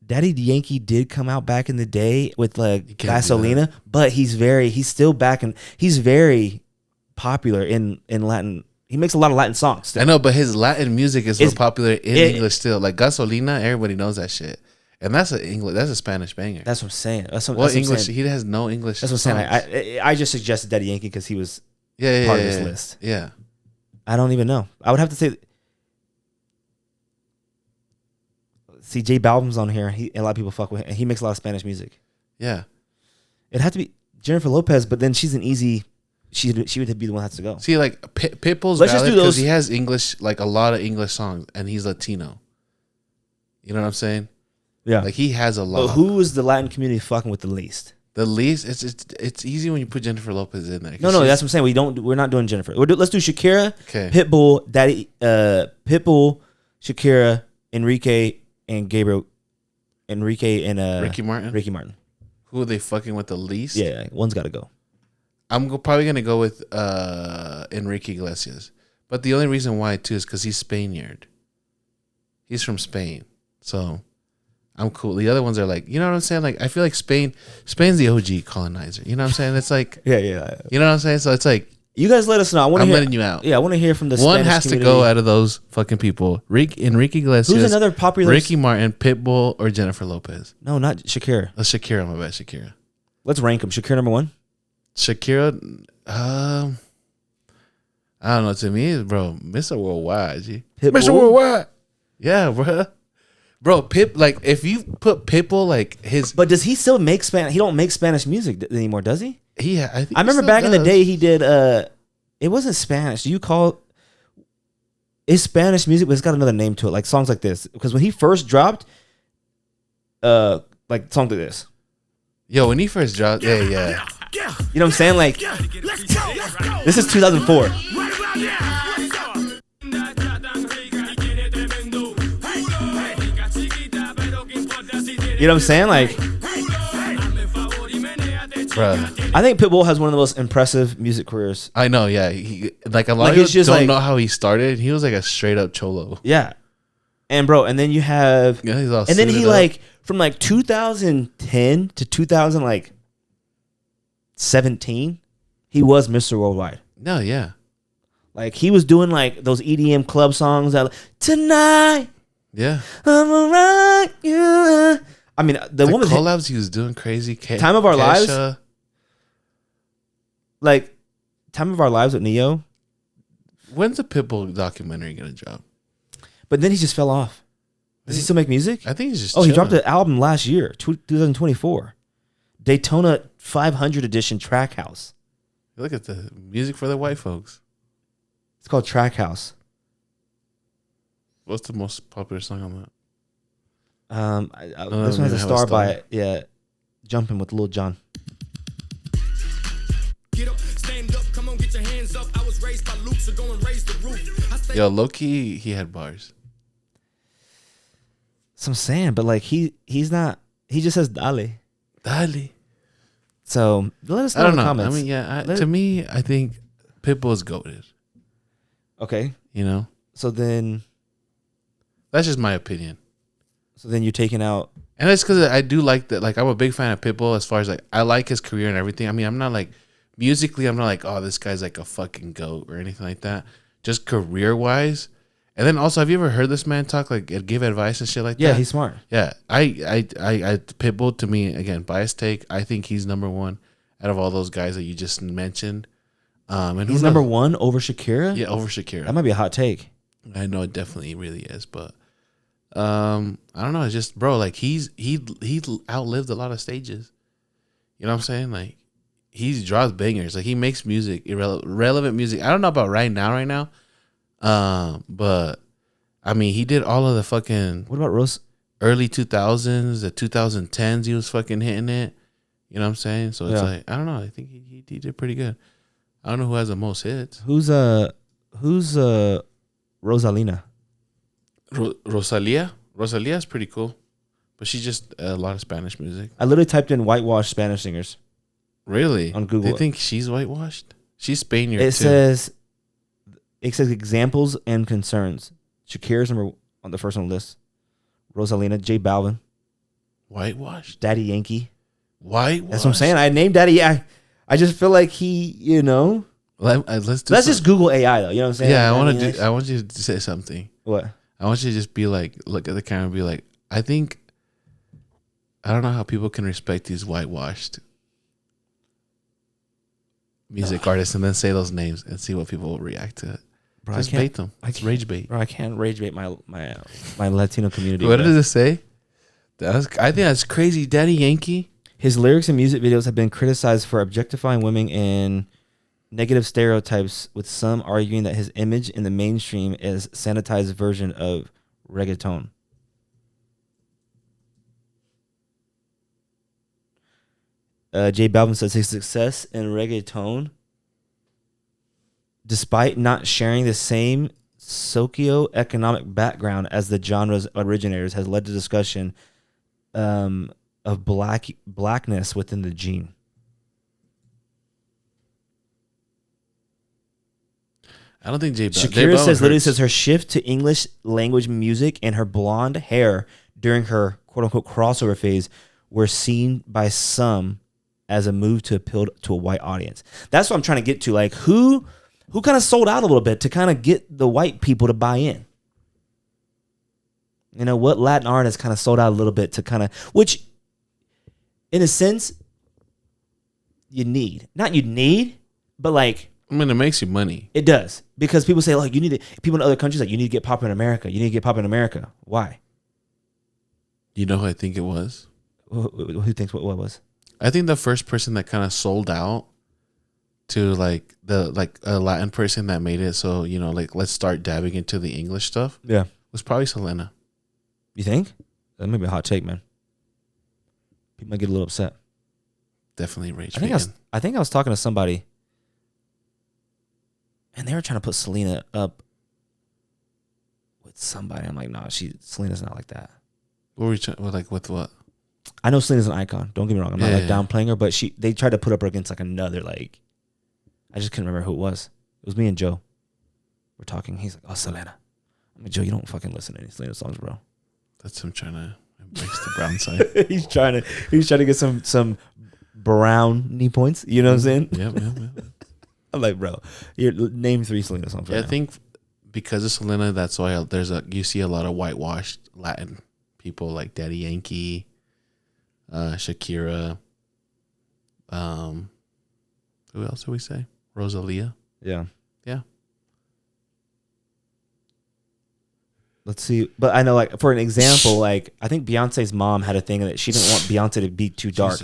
Daddy Yankee did come out back in the day with like You can't do Gasolina, but he's still back and he's very popular in Latin. He makes a lot of Latin songs still. I know, but his Latin music is more It's- popular in English still. Like Gasolina, everybody knows that shit, and that's a Spanish banger. That's what I'm saying. That's what What I'm English? saying. He has no English. That's what I'm songs. saying. I just suggested Daddy Yankee because he was yeah, part of this list. Yeah, I don't even know. I would have to say. See, J Balvin's on here. A lot of people fuck with him. And he makes a lot of Spanish music. yeah. It'd have to be Jennifer Lopez, but then she's an easy. She would be the one that has to go. See, like Pitbull's Let's just valid do those- because he has English, like a lot of English songs, and he's Latino. You know what I'm saying? Yeah. Like he has a lot. But who is the Latin community fucking with the least? The least? It's easy when you put Jennifer Lopez in there. 'Cause No, that's what I'm saying. We're not doing Jennifer. Let's do Shakira, Okay. Pitbull, Pitbull, Shakira, Enrique, and Gabriel, Enrique and Ricky Martin. Ricky Martin. Who are they fucking with the least? Yeah, one's got to go. I'm probably gonna go with Enrique Iglesias, but the only reason why too is because he's Spaniard. He's from Spain, so I'm cool. The other ones are like, you know what I'm saying? Like I feel like Spain's the OG colonizer. You know what I'm saying? It's like, Yeah. you know what I'm saying? So it's like You guys let us know. I'm letting you out. Yeah, I want to hear from the One Spanish has community. to go out of those fucking people. Enrique Iglesias. Who's another popular? Ricky Martin, Pitbull, or Jennifer Lopez? No, not Shakira. Shakira, my bad, Shakira. Let's rank them. Shakira number one. Shakira, I don't know. To me, bro, Mr. Worldwide, G. Pitbull? Mr. Worldwide. Yeah, bro, like if you put Pitbull, like his, But does he still make Spanish? He don't make Spanish music anymore, does he? I think I remember back in the day he did. It wasn't Spanish. Do you call? It's Spanish music, but it's got another name to it, like songs like this. Because when he first dropped, like songs like this. Yo, when he first dropped, yeah. You know what I'm saying? Like, this is 2004. You know what I'm saying? Like, Bruh. I think Pitbull has one of the most impressive music careers. I know, yeah. He, like a lot Like, of it's people just don't like- know how he started. He was like a straight up cholo. Yeah. And bro, and then you have, Yeah, he's all and then he suited up. like from like 2010 to 2017, he was Mr. Worldwide. No, yeah. Like he was doing like those EDM club songs that like, tonight Yeah. I'm around you. I mean, the woman collabs he was doing crazy. Time of Our Lives? Kesha. like Time of Our Lives with Neo, When's the Pitbull documentary gonna drop? but then he just fell off. Does he still make music? I think he's just. Oh, he chilling. dropped an album last year, 2024. Daytona 500 edition Track House. Look at the music for the white folks. It's called Track House. What's the most popular song on that? This one has a have a star star. by it. Yeah, Jumping with Lil Jon. Get up, stand up, come on, get your hands up. I was raised by Luke, so go and raise the roof. I stay Yo, low key, he had bars. So I'm saying, but like he's not. He just says Dale. Dale. So let us know I don't in the know. comments. I mean, yeah. Let- To me, I think Pitbull is goated. Okay. You know, So then that's just my opinion. you're taking out And it's because I do like that. Like, I'm a big fan of Pitbull as far as, like, I like his career and everything. I mean, I'm not, like, musically, I'm not like, oh, this guy's, like, a fucking goat or anything like that. Just career-wise. And then also, have you ever heard this man talk, like, give advice and shit like that? Yeah, he's smart. Yeah. I Pitbull, to me, again, biased take, I think he's number one out of all those guys that you just mentioned. And He's number one over Shakira? Yeah, over Shakira. That might be a hot take. I know it definitely really is, but I don't know. It's just, bro, like he outlived a lot of stages. You know what I'm saying? Like he draws bangers. Like he makes music, relevant music. I don't know about right now. But I mean, he did all of the fucking. What about Rose? Early 2000s, the 2010s, he was fucking hitting it. You know what I'm saying? So it's like, I don't know. I think he did pretty good. I don't know who has the most hits. Who's Rosalina? Rosalia? Rosalia is pretty cool. But she just a lot of Spanish music. I literally typed in whitewashed Spanish singers. Really? On Google. They think she's whitewashed? She's Spaniard It too. It says examples and concerns. Shakira's on the first on the list. Rosalina, J Balvin. Whitewashed? Daddy Yankee. Whitewashed? That's what I'm saying. I named Daddy. I just feel like he, Let's just Google AI though. You know what I'm saying? Yeah, I want you to say something. What? I want you to just be like, look at the camera and be like, I don't know how people can respect these whitewashed music artists and then say those names and see what people will react to it. Bro, just bait them. It's rage bait. Bro, I can't rage bait my Latino community. What did it say? I think that's crazy. Daddy Yankee. His lyrics and music videos have been criticized for objectifying women and negative stereotypes, with some arguing that his image in the mainstream is sanitized version of reggaeton. J Balvin says his success in reggaeton, despite not sharing the same socioeconomic background as the genre's originators, has led to discussion of blackness within the gene. I don't think Shakira literally says her shift to English language music and her blonde hair during her quote unquote crossover phase were seen by some as a move to appeal to a white audience. That's what I'm trying to get to. Like who kind of sold out a little bit to kind of get the white people to buy in? You know, what Latin artist kind of sold out a little bit to kind of, which in a sense you need, but like, I mean, it makes you money. It does, because people say, like, people in other countries, like, you need to get popular in America. You need to get popular in America. Why? You know who I think it was? Who thinks what was? I think the first person that kind of sold out to like a Latin person that made it. So, you know, like, let's start dabbing into the English stuff. Yeah. Was probably Selena. You think? That may be a hot take, man. People might get a little upset. Definitely rage. I think I was talking to somebody, and they were trying to put Selena up with somebody. I'm like, nah, Selena's not like that. What were you trying? Like with what? I know Selena's an icon. Don't get me wrong. I'm not downplaying her, but they tried to put up her against like another, like, I just couldn't remember who it was. It was me and Joe. We're talking. He's like, oh, Selena. I'm like, Joe, you don't fucking listen to any Selena songs, bro. That's him trying to embrace the brown side. he's trying to get some brown knee points. You know what I'm saying? Yep. I'm like, bro, name 3 Selena songs. I think because of Selena, that's why you see a lot of whitewashed Latin people like Daddy Yankee, Shakira. Who else do we say? Rosalia. Yeah. Let's see. But I know, like, for an example, like, I think Beyonce's mom had a thing that she didn't want Beyonce to be too dark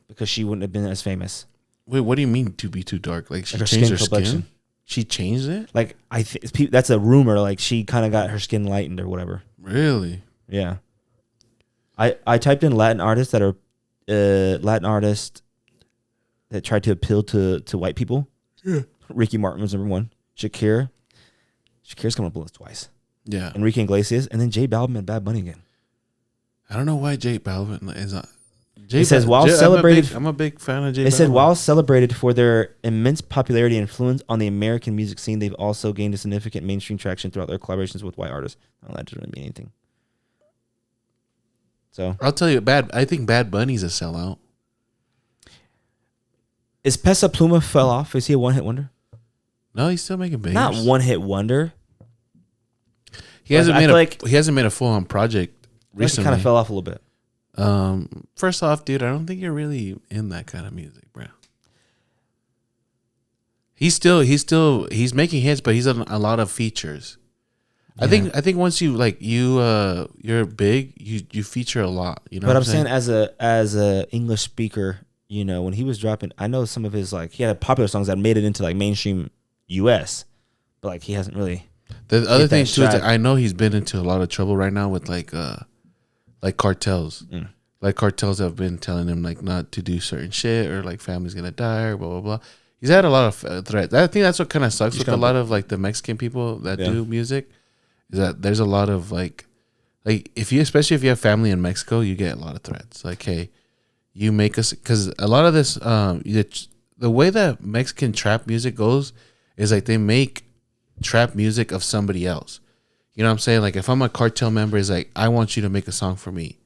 because she wouldn't have been as famous. Wait, what do you mean to be too dark? Like, she like changed her complexion. skin? She changed it? Like, that's a rumor. Like, she kind of got her skin lightened or whatever. Really? Yeah. I typed in Latin artists that are Latin artists that tried to appeal to white people. Yeah. Ricky Martin was number 1. Shakira's coming up on the list twice. Yeah. Enrique Iglesias, and then J Balvin and Bad Bunny again. I don't know why J Balvin is not. It says while celebrated, I'm a big fan of J Balvin. It said while celebrated for their immense popularity and influence on the American music scene, they've also gained a significant mainstream traction throughout their collaborations with white artists. Oh, that doesn't really mean anything. So I'll tell you, I think Bad Bunny's a sellout. is Pesa Pluma fell off? Is he a one-hit wonder? No, he's still making bangers. Not one-hit wonder. He hasn't I made feel like he hasn't made a full on project recently. He kind of fell off a little bit. First off, dude, I don't think you're really in that kind of music, bro. He's making hits, but he's on a lot of features. Yeah. I think once you like you're big, you feature a lot. You know. But I'm saying as a English speaker, you know, when he was dropping, I know some of his like he had popular songs that made it into like mainstream U.S., but like he hasn't really. The other thing too is that I know he's been into a lot of trouble right now with like cartels. Mm. Like cartels have been telling him like not to do certain shit or like family's gonna die or blah blah blah. He's had a lot of threats. I think that's what kind of sucks with a lot of like the Mexican people that do music. Is that there's a lot of like especially if you have family in Mexico, you get a lot of threats. Like, hey, you make us, because a lot of this the way that Mexican trap music goes is like they make trap music of somebody else. You know what I'm saying? Like if I'm a cartel member, it's like I want you to make a song for me.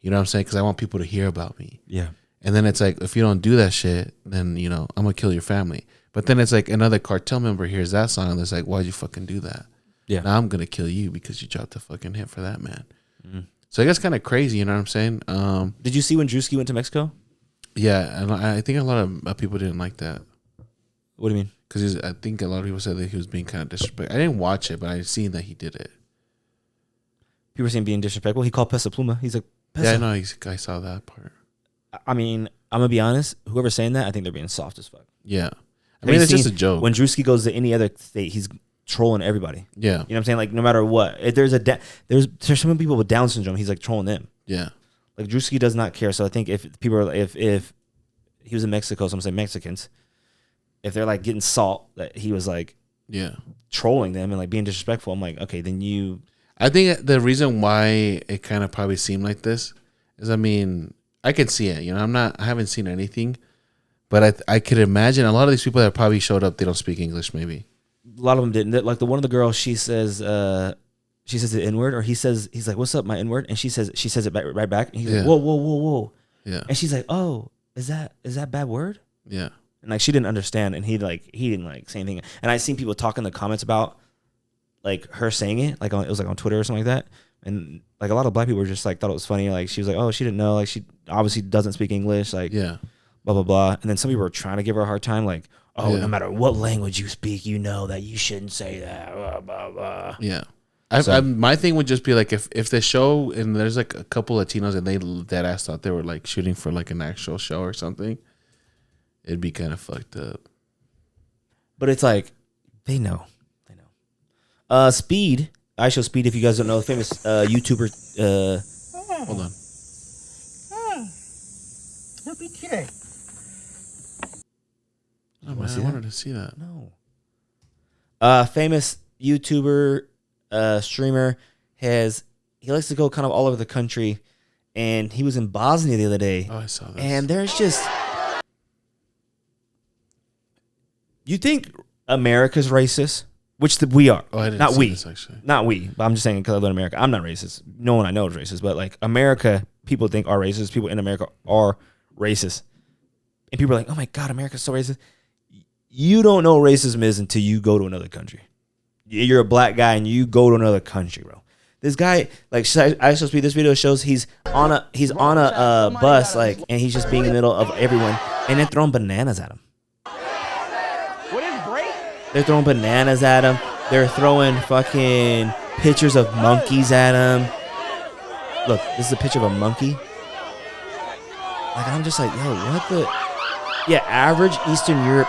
You know what I'm saying? Because I want people to hear about me. Yeah. And then it's like, if you don't do that shit, then, you know, I'm going to kill your family. But then it's like another cartel member hears that song and it's like, why'd you fucking do that? Yeah. Now I'm going to kill you because you dropped a fucking hit for that, man. Mm. So I guess kind of crazy, you know what I'm saying? Did you see when Drewski went to Mexico? Yeah. And I think a lot of people didn't like that. What do you mean? Because I think a lot of people said that he was being kind of disrespectful. I didn't watch it, but I seen that he did it. People were saying being disrespectful. He called Pesa Pluma. He's like, Pesa. Yeah, I know. I saw that part. I mean, I'm going to be honest. Whoever's saying that, I think they're being soft as fuck. Yeah. I mean, it's just a joke. When Drewski goes to any other state, he's trolling everybody. Yeah. You know what I'm saying? Like, no matter what. If there's some people with Down syndrome, he's like trolling them. Yeah. Like, Drewski does not care. So I think if people are, if he was in Mexico, so I'm saying Mexicans, if they're like getting salt, that he was like trolling them and like being disrespectful, I'm like, okay, then you. I think the reason why it kind of probably seemed like this is, I mean, I can see it. You know, I haven't seen anything, but I could imagine a lot of these people that probably showed up, they don't speak English. Maybe a lot of them didn't. Like one of the girls, she says the N-word, or he's like, "What's up, my N-word?" And she says it right back. And he's like, "Whoa, whoa, whoa, whoa." Yeah. And she's like, "Oh, is that a bad word?" Yeah. And like she didn't understand, and he didn't like say anything. And I seen people talk in the comments about like her saying it, like it was like on Twitter or something like that. And like a lot of black people were just like thought it was funny. Like she was like, "Oh, she didn't know. Like she obviously doesn't speak English." Like blah blah blah. And then some people were trying to give her a hard time, like, "Oh, no matter what language you speak, you know that you shouldn't say that." Blah blah blah. Yeah. My thing would just be like if the show and there's like a couple Latinos and they dead ass thought they were like shooting for like an actual show or something, it'd be kind of fucked up. But it's like they know. Speed. iShowSpeed, if you guys don't know, the famous YouTuber. Hold on. Oh, man, I wanted to see that. No. Famous YouTuber, streamer, he likes to go kind of all over the country, and he was in Bosnia the other day. Oh, I saw that. And there's just. You think America's racist? Which we are. Oh, I didn't not see we. This, actually. Not we. But I'm just saying because I live in America. I'm not racist. No one I know is racist. But like America, people think are racist. People in America are racist. And people are like, oh my God, America's so racist. You don't know what racism is until you go to another country. You're a black guy and you go to another country, bro. This guy, like, iShowSpeed, this video shows he's on a bus, like, and he's just being in the middle of everyone, and they're throwing bananas at him. They're throwing bananas at him. They're throwing fucking pictures of monkeys at him. Look, this is a picture of a monkey. Like, I'm just like, yo, what the? Yeah, average Eastern Europe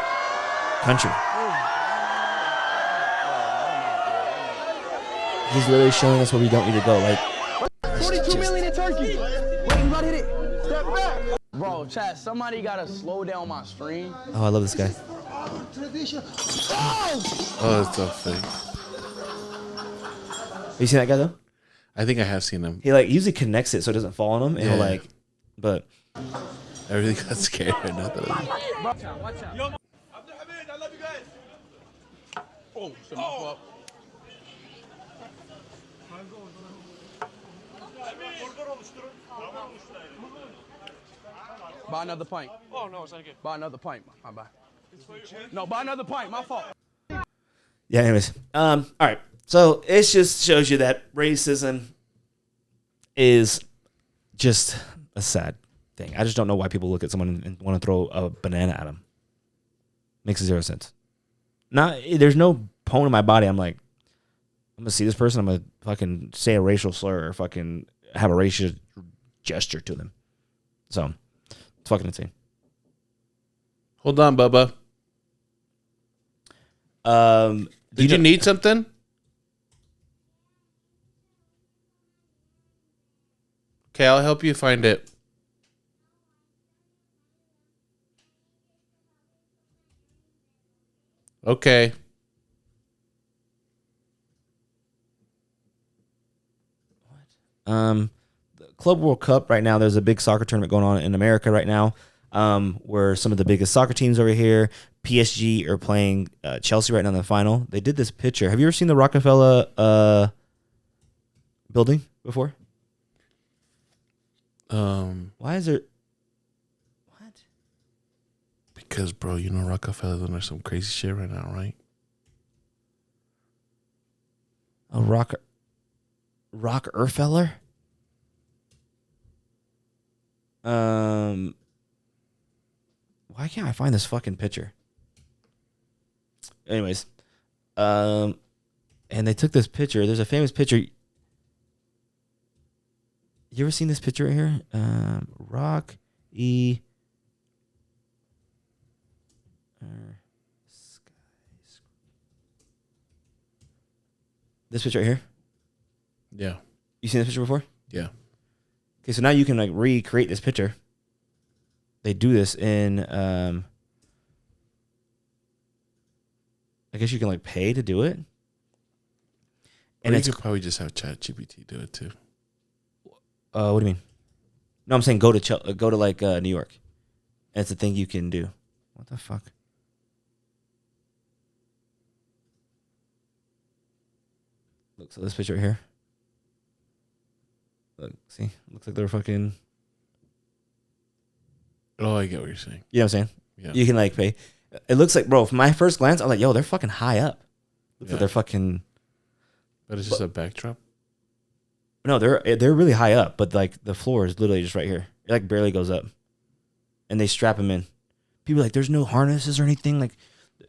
country. He's literally showing us where we don't need to go. Like, 42 million in Turkey. Wait, you gotta hit it. Step back. Bro, chat, somebody gotta slow down my stream. Oh, I love this guy. Oh, that's so fake. Have you seen that guy though? I think I have seen him. He like usually connects it so it doesn't fall on him, and he'll like, but I really got scared. Watch out. Yo, I love you guys. Oh, shit, my fault. Buy another pint. Oh, no, thank you. Buy another pint. My bad. No, buy another pint. My fault. Yeah, anyways. All right. So it just shows you that racism is just a sad thing. I just don't know why people look at someone and want to throw a banana at them. Makes zero sense. There's no bone in my body. I'm like, I'm going to see this person. I'm going to fucking say a racial slur or fucking have a racial gesture to them. So it's fucking insane. Hold on, Bubba. Did you need something? Okay, I'll help you find it. Okay. The Club World Cup right now, there's a big soccer tournament going on in America right now, where some of the biggest soccer teams over here, PSG are playing Chelsea right now in the final. They did this picture. Have you ever seen the Rockefeller building before? Why is there... What? Because, bro, you know Rockefeller's under some crazy shit right now, right? A Rockefeller? Why can't I find this fucking picture? Anyways, and they took this picture. There's a famous picture. You ever seen this picture right here? Rock E. This picture right here. Yeah. You seen this picture before? Yeah. Okay, so now you can like recreate this picture. They do this in I guess you can like pay to do it. And you could probably just have ChatGPT do it too. What do you mean? No, I'm saying go to like New York. And it's a thing you can do. What the fuck? Look, so this picture right here. Look, see? Looks like they're fucking... Oh, I get what you're saying. You know what I'm saying? Yeah. You can like pay. It looks like, bro, from my first glance, I'm like, yo, they're fucking high up. Looks like they're fucking... But it's just a backdrop? No, they're really high up, but like the floor is literally just right here. It like barely goes up. And they strap them in. People are like, there's no harnesses or anything. Like,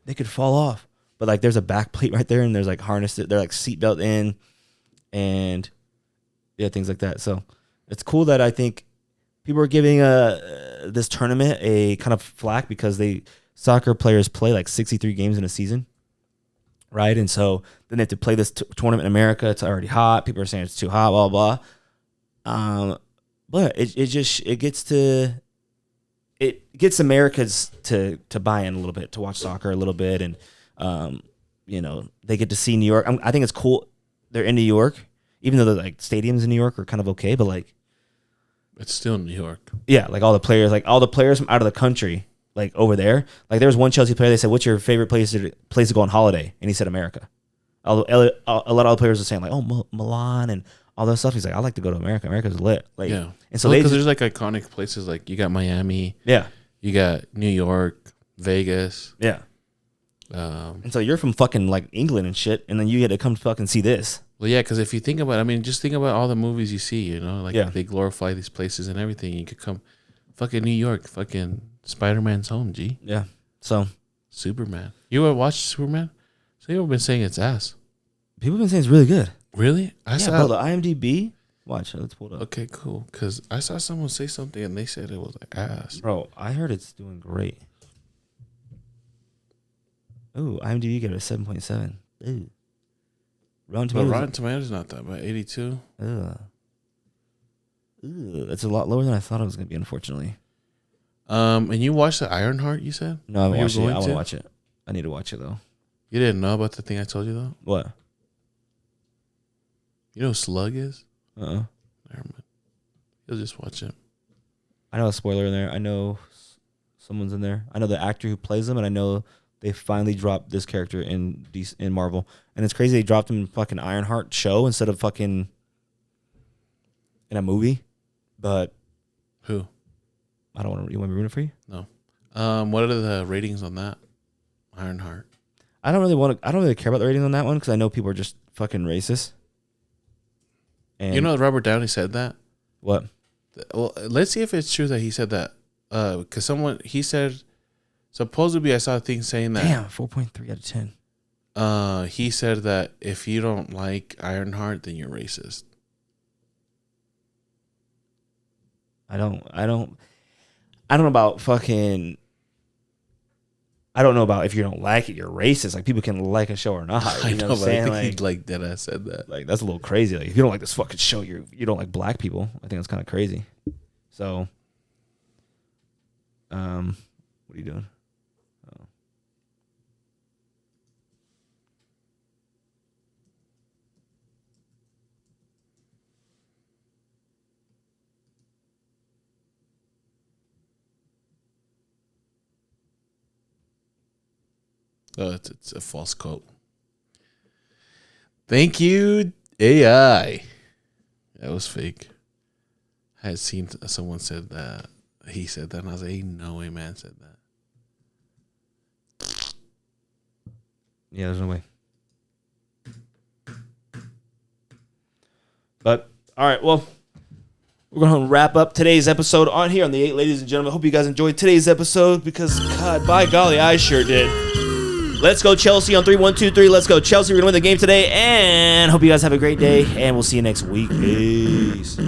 they could fall off. But like there's a back plate right there, and there's like harnesses. They're like seatbelt in, and yeah, things like that. So it's cool that I think people are giving this tournament a kind of flack because soccer players play like 63 games in a season, right? And so then they have to play this tournament in America. It's already hot. People are saying it's too hot, blah blah. But it gets Americans to buy in a little bit, to watch soccer a little bit, and they get to see New York. I think it's cool they're in New York, even though the like stadiums in New York are kind of okay, but like it's still New York. Yeah, like all the players from out of the country, like over there. Like there was one Chelsea player. They said, "What's your favorite place to go on holiday?" And he said America. A lot of other players are saying like, "Oh, Milan and all that stuff." He's like, "I like to go to America. America's lit." Like, yeah. And so because there's like iconic places, like you got Miami. Yeah. You got New York, Vegas. Yeah. And so you're from fucking like England and shit, and then you get to come fucking see this. Well, yeah, because if you think about it, I mean, just think about all the movies you see, like they glorify these places and everything. You could come fucking New York, fucking Spider-Man's home, G. Yeah. So Superman. You ever watched Superman? So you've been saying it's ass. People have been saying it's really good. Really? I saw the IMDb. Watch, let's pull it up. Okay, cool. Because I saw someone say something and they said it was like ass. Bro, I heard it's doing great. Ooh, IMDb gave it a 7.7. Ooh. Rotten Tomatoes not that bad. 82. Ooh, that's a lot lower than I thought it was going to be, unfortunately. And you watched the Ironheart, you said? No, I haven't watched it. I want to watch it. I need to watch it, though. You didn't know about the thing I told you, though? What? You know what Slug is? Uh-uh. Never mind. You'll just watch it. I know a spoiler in there. I know someone's in there. I know the actor who plays them, and I know they finally dropped this character in Marvel. And it's crazy they dropped him in fucking Ironheart show instead of fucking in a movie, but Who? I don't want to. You want me to ruin it for you? No. What are the ratings on that? Ironheart. I don't really care about the ratings on that one because I know people are just fucking racist. And You know, Robert Downey said that. what? Well, let's see if it's true that he said that. Because he said, supposedly I saw a thing saying that. Damn, 4.3 out of 10. He said that if you don't like Ironheart, then you're racist. I don't know about fucking. I don't know about if you don't like it, you're racist. Like people can like a show or not. I You know, know what I'm but saying? I think he like that I said that. Like that's a little crazy. Like if you don't like this fucking show, you don't like black people. I think that's kind of crazy. So, what are you doing? Oh, it's a false quote. Thank you, AI. That was fake. I had seen someone said that. He said that, and I was like, "Ain't no way, man said that." Yeah, there's no way. But all right, well, we're going to wrap up today's episode on here on the 8, ladies and gentlemen. Hope you guys enjoyed today's episode because, God, by golly, I sure did. Let's go Chelsea on 3, 1, 2, 3. Let's go Chelsea. We're going to win the game today, and hope you guys have a great day, and we'll see you next week. Peace.